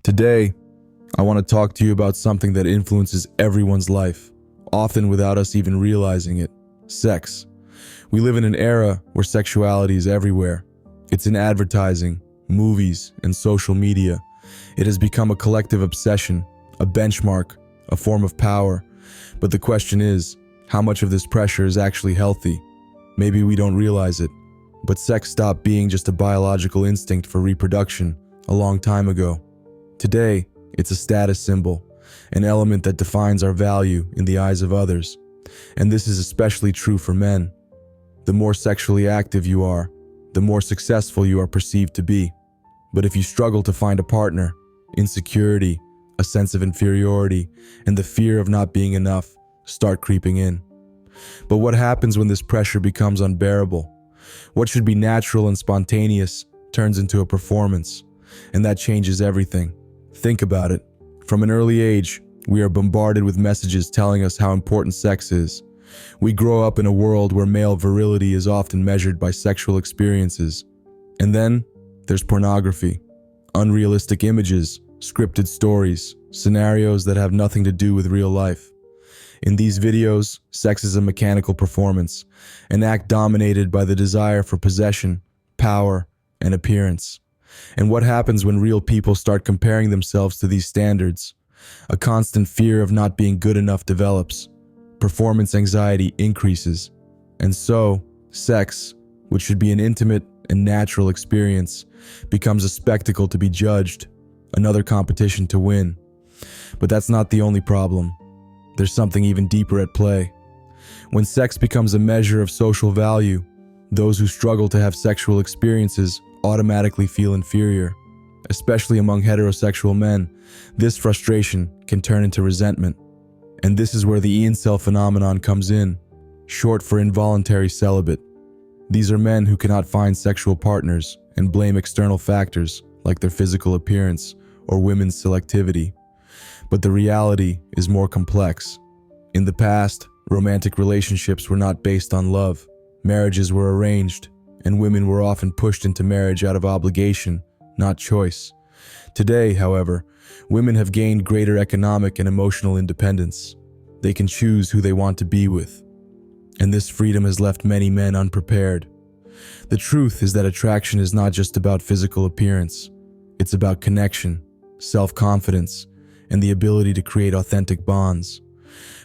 Today, I want to talk to you about something that influences everyone's life, often without us even realizing it: sex. We live in an era where sexuality is everywhere. It's in advertising, movies, and social media. It has become a collective obsession, a benchmark, a form of power. But the question is, how much of this pressure is actually healthy? Maybe we don't realize it, but sex stopped being just a biological instinct for reproduction a long time ago. Today, it's a status symbol, an element that defines our value in the eyes of others. And this is especially true for men. The more sexually active you are, the more successful you are perceived to be. But if you struggle to find a partner, insecurity, a sense of inferiority, and the fear of not being enough start creeping in. But what happens when this pressure becomes unbearable? What should be natural and spontaneous turns into a performance, and that changes everything. Think about it. From an early age, we are bombarded with messages telling us how important sex is. We grow up in a world where male virility is often measured by sexual experiences. And then there's pornography, unrealistic images, scripted stories, scenarios that have nothing to do with real life. In these videos, sex is a mechanical performance, an act dominated by the desire for possession, power, and appearance. And what happens when real people start comparing themselves to these standards? A constant fear of not being good enough develops. Performance anxiety increases. And so, sex, which should be an intimate and natural experience, becomes a spectacle to be judged, another competition to win. But that's not the only problem. There's something even deeper at play. When sex becomes a measure of social value, those who struggle to have sexual experiences automatically feel inferior. Especially among heterosexual men, this frustration can turn into resentment. And this is where the INCEL phenomenon comes in, short for involuntary celibate. These are men who cannot find sexual partners and blame external factors like their physical appearance or women's selectivity. But the reality is more complex. In the past, romantic relationships were not based on love. Marriages were arranged, and women were often pushed into marriage out of obligation, not choice. Today, however, women have gained greater economic and emotional independence. They can choose who they want to be with. And this freedom has left many men unprepared. The truth is that attraction is not just about physical appearance. It's about connection, self-confidence, and the ability to create authentic bonds.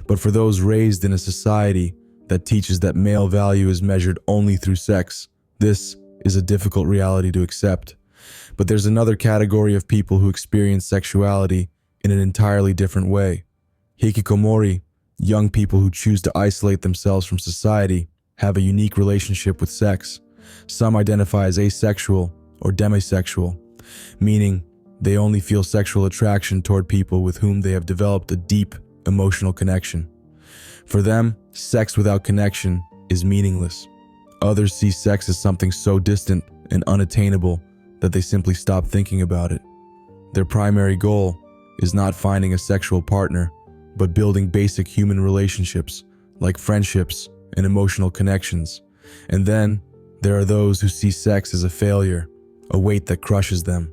But for those raised in a society that teaches that male value is measured only through sex, this is a difficult reality to accept. But there's another category of people who experience sexuality in an entirely different way. Hikikomori, young people who choose to isolate themselves from society, have a unique relationship with sex. Some identify as asexual or demisexual, meaning they only feel sexual attraction toward people with whom they have developed a deep emotional connection. For them, sex without connection is meaningless. Others see sex as something so distant and unattainable that they simply stop thinking about it. Their primary goal is not finding a sexual partner, but building basic human relationships like friendships and emotional connections. And then there are those who see sex as a failure, a weight that crushes them.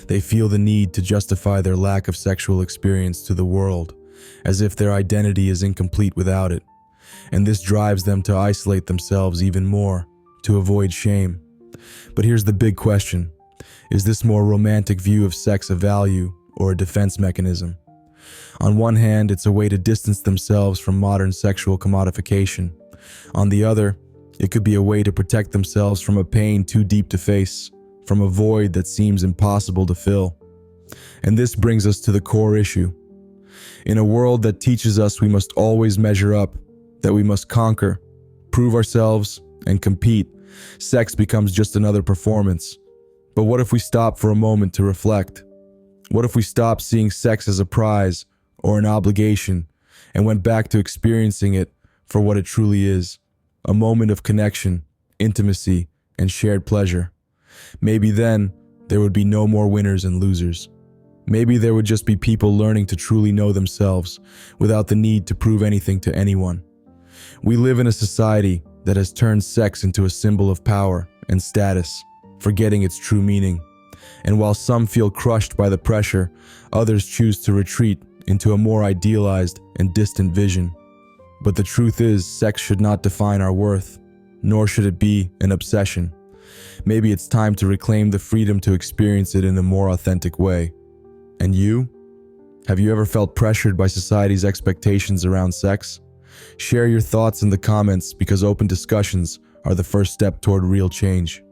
They feel the need to justify their lack of sexual experience to the world, as if their identity is incomplete without it. And this drives them to isolate themselves even more, to avoid shame. But here's the big question. Is this more romantic view of sex a value or a defense mechanism? On one hand, it's a way to distance themselves from modern sexual commodification. On the other, it could be a way to protect themselves from a pain too deep to face, from a void that seems impossible to fill. And this brings us to the core issue. In a world that teaches us we must always measure up, that we must conquer, prove ourselves, and compete, sex becomes just another performance. But what if we stop for a moment to reflect? What if we stopped seeing sex as a prize or an obligation and went back to experiencing it for what it truly is, a moment of connection, intimacy, and shared pleasure? Maybe then there would be no more winners and losers. Maybe there would just be people learning to truly know themselves without the need to prove anything to anyone. We live in a society that has turned sex into a symbol of power and status, forgetting its true meaning. And while some feel crushed by the pressure, others choose to retreat into a more idealized and distant vision. But the truth is, sex should not define our worth, nor should it be an obsession. Maybe it's time to reclaim the freedom to experience it in a more authentic way. And you? Have you ever felt pressured by society's expectations around sex? Share your thoughts in the comments, because open discussions are the first step toward real change.